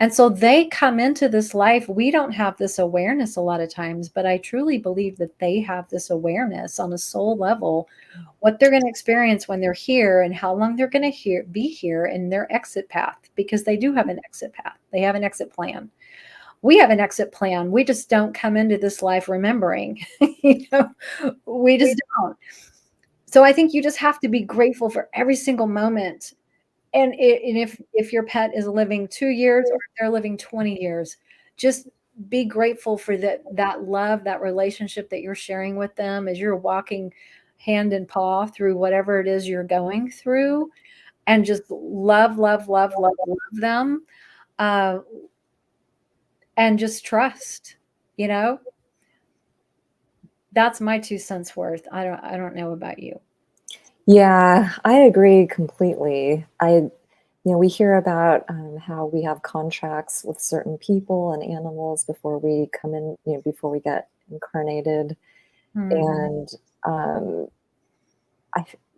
And so they come into this life. We don't have this awareness a lot of times, but I truly believe that they have this awareness on a soul level, what they're going to experience when they're here and how long they're going to be here in their exit path, because they do have an exit path. They have an exit plan. We have an exit plan. We just don't come into this life remembering, you know, we just don't. So I think you just have to be grateful for every single moment. And if your pet is living 2 years or if they're living 20 years, just be grateful for that love, that relationship that you're sharing with them as you're walking hand in paw through whatever it is you're going through, and just love them, uh, and just trust, you know. That's my 2 cents worth. I don't know about you. Yeah, I agree completely. We hear about how we have contracts with certain people and animals before we come in, before we get incarnated. And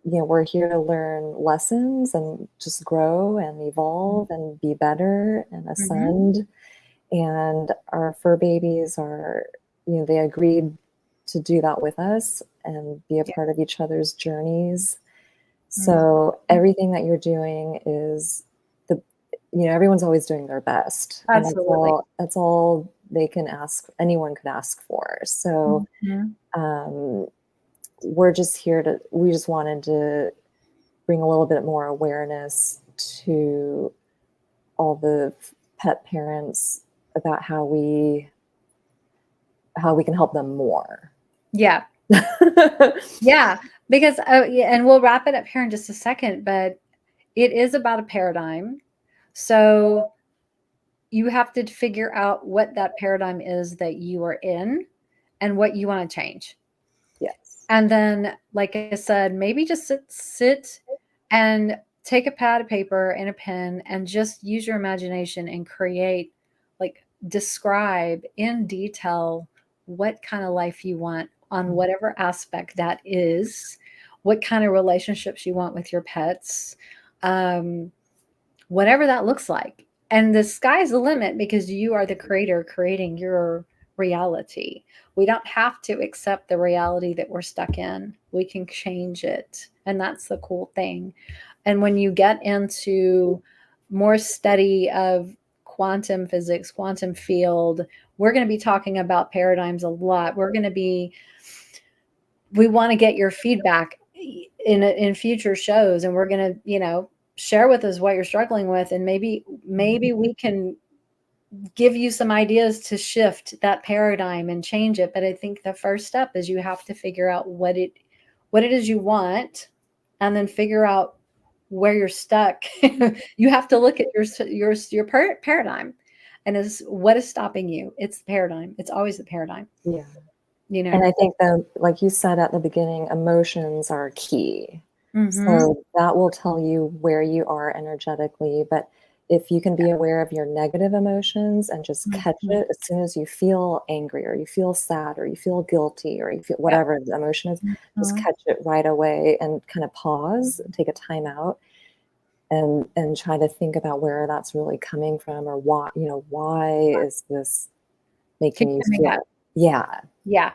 we're here to learn lessons and just grow and evolve and be better and ascend. And our fur babies are, they agreed to do that with us and be a part of each other's journeys. So everything that you're doing is everyone's always doing their best. Absolutely. And that's all they can ask, anyone could ask for. So we're just here we just wanted to bring a little bit more awareness to all the pet parents about how we can help them more. Yeah. Yeah, because and we'll wrap it up here in just a second, but it is about a paradigm. So you have to figure out what that paradigm is that you are in and what you want to change. Yes. And then, like I said, maybe just sit and take a pad of paper and a pen and just use your imagination and create, describe in detail what kind of life you want on whatever aspect that is, what kind of relationships you want with your pets, whatever that looks like. And the sky's the limit, because you are the creator creating your reality. We don't have to accept the reality that we're stuck in. We can change it. And that's the cool thing. And when you get into more study of quantum physics, quantum field, we're going to be talking about paradigms a lot. We want to get your feedback in future shows, and we're going to, share with us what you're struggling with, and maybe we can give you some ideas to shift that paradigm and change it. But I think the first step is you have to figure out what it is you want, and then figure out where you're stuck. You have to look at your paradigm, and what is stopping you. It's the paradigm. It's always the paradigm. Yeah. And I think that, like you said at the beginning, emotions are key. So that will tell you where you are energetically. But if you can be aware of your negative emotions and just catch Mhm. it as soon as you feel angry or you feel sad or you feel guilty or you feel Yeah. whatever the emotion is, just Mhm. catch it right away and kind of pause, take a time out and try to think about where that's really coming from or why, why is this making Keep you coming up. feel, yeah, Yeah.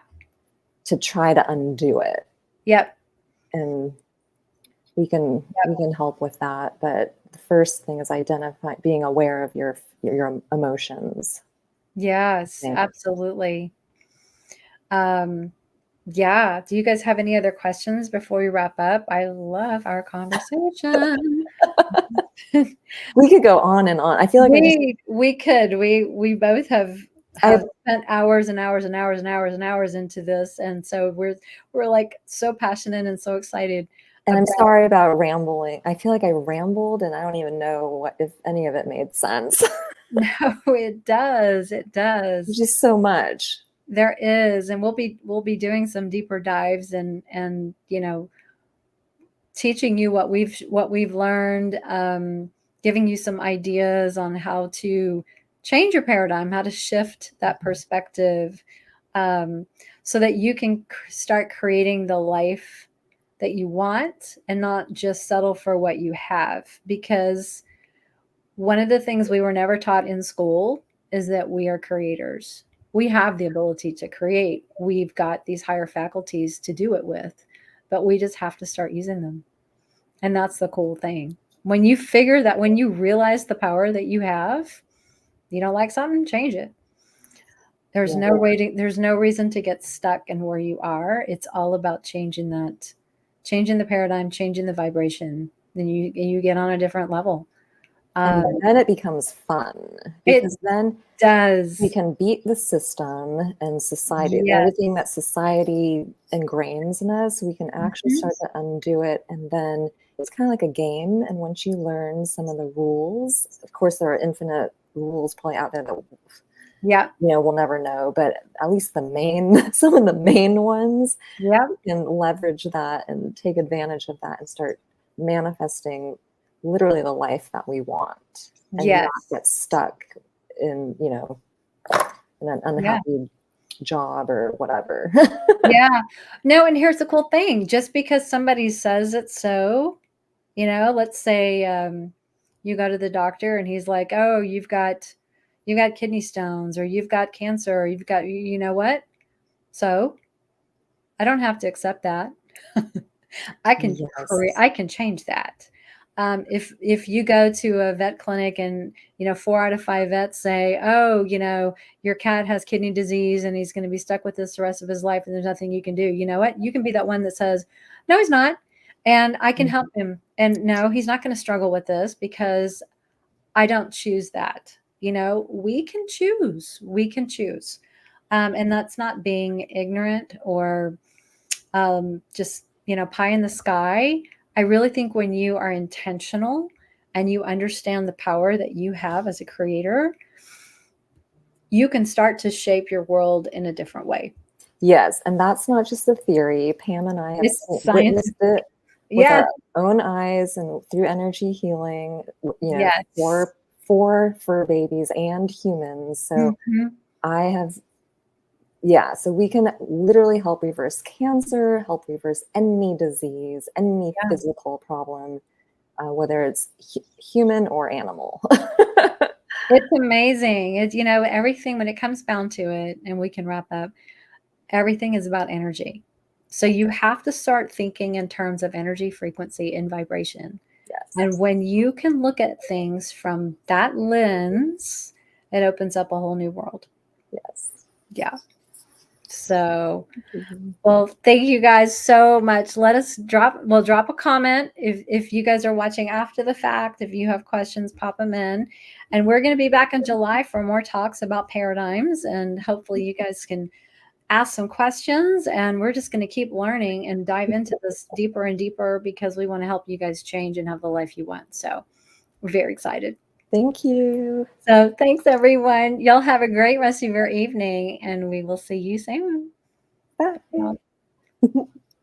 to try to undo it. Yep. And we can help with that, but the first thing is being aware of your emotions. Yes, Think. absolutely. Um, yeah. Do you guys have any other questions before we wrap up? I love our conversation. We could go on and on. I feel like We could. We both have I have, spent hours and hours and hours and hours and hours into this, and so we're like so passionate and so excited and I'm about. sorry about rambling. I feel like I rambled and I don't even know if any of it made sense. No, it does. It There's does. just so much. There is, and we'll be doing some deeper dives and teaching you what we've learned, giving you some ideas on how to change your paradigm, how to shift that perspective, um, so that you can start creating the life that you want and not just settle for what you have. Because one of the things we were never taught in school is that we are creators. We have the ability to create. We've got these higher faculties to do it with, but we just have to start using them. And that's the cool thing. When you figure that, when you realize the power that you have, you don't like something, change it. Yeah. There's no reason to get stuck in where you are. It's all about changing the paradigm, changing the vibration. Then you get on a different level. And Um, then it becomes fun it because then we does. can beat the system and society, Yes. everything that society ingrains in us, we can actually Mhm. start to undo it. And then it's kind of like a game. And once you learn some of the rules, of course, there are infinite rules probably out there that, Yeah. we'll never know, but at least some of the main ones, Yeah. we can leverage that and take advantage of that and start manifesting literally the life that we want and not Yes. get stuck in, in an Yeah. unhappy job or whatever. Yeah. No, and here's the cool thing. Just because somebody says it so, let's say you go to the doctor and he's like, "Oh, you got kidney stones or you've got cancer or you've got you know what?" So, I don't have to accept that. Yes. I can change that. If you go to a vet clinic and 4 out of 5 vets say, "Oh, your cat has kidney disease and he's going to be stuck with this the rest of his life and there's nothing you can do," you know what? You can be that one that says, "No, he's not, and I can help him. And no, he's not going to struggle with this because I don't choose that." We can choose. We can choose, and that's not being ignorant or just pie in the sky. I really think when you are intentional and you understand the power that you have as a creator, you can start to shape your world in a different way. Yes. And that's not just a theory. Pam and I have It's witnessed scientific. it with Yes. our own eyes and through energy healing, Yes. for fur babies and humans. So Mhm. I have, yeah, so we can literally help reverse cancer, help reverse any disease, any Yeah. physical problem, whether it's human or animal. It's amazing. It's everything when it comes down to it, and we can wrap up. Everything is about energy. So you have to start thinking in terms of energy, frequency, and vibration. And Yes. when you can look at things from that lens, it opens up a whole new world. Yes. Yeah. So, Mhm. well, thank you guys so much. We'll drop a comment if you guys are watching after the fact. If you have questions, pop them in. And we're going to be back in July for more talks about paradigms. And hopefully you guys can ask some questions, and we're just going to keep learning and dive into this deeper and deeper because we want to help you guys change and have the life you want. So we're very excited. Thank you. So thanks, everyone. Y'all have a great rest of your evening, and we will see you soon. Bye.